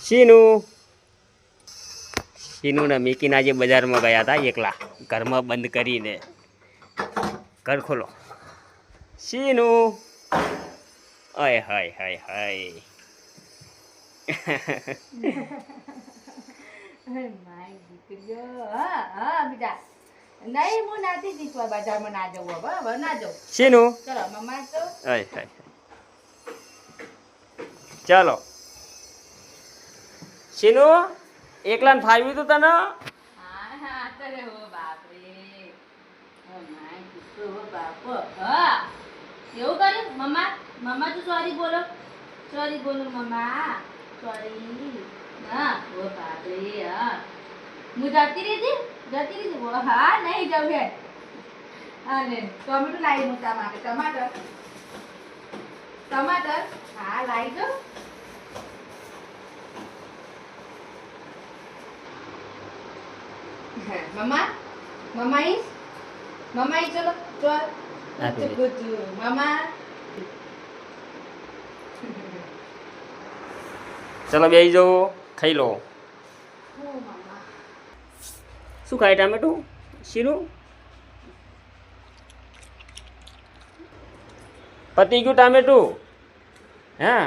સીનું ને મિકીના જે બજારમાં ગયા હતા એકલા ઘરમાં બંધ કરીને. ઘર ખોલો. સીનું અય હાય હાય હાય. નહીં હું નાથી શીખવા બજારમાં ના જવું હવે ના જવું. સીનું ચલો મમ્મા તો અય હાય ચાલો. સીનું એકલાને ફાવ્યું તું તને? હા કરે હો બાપ રે. ઓ માય ગુસ્સો હો બાપ. હા એવું કર્યું મમ્મા? મમ્મા તો સોરી બોલો. સોરી બોલો મમ્મા. સોરી. હા ઓ બાપ રે. હા હું જતી રહી હતી. હા નહીં જાઉં હે. હા ને ટમેટું લાવી મોટા માટે. ટમાટર હા લાવી દો. મમ્મા ચલો ચલ મમ્મા. ચલો બેસી જાઓ ખાઈ લો. શું ખાય ટામેટું? સીનું પતી ગયું ટામેટું? હા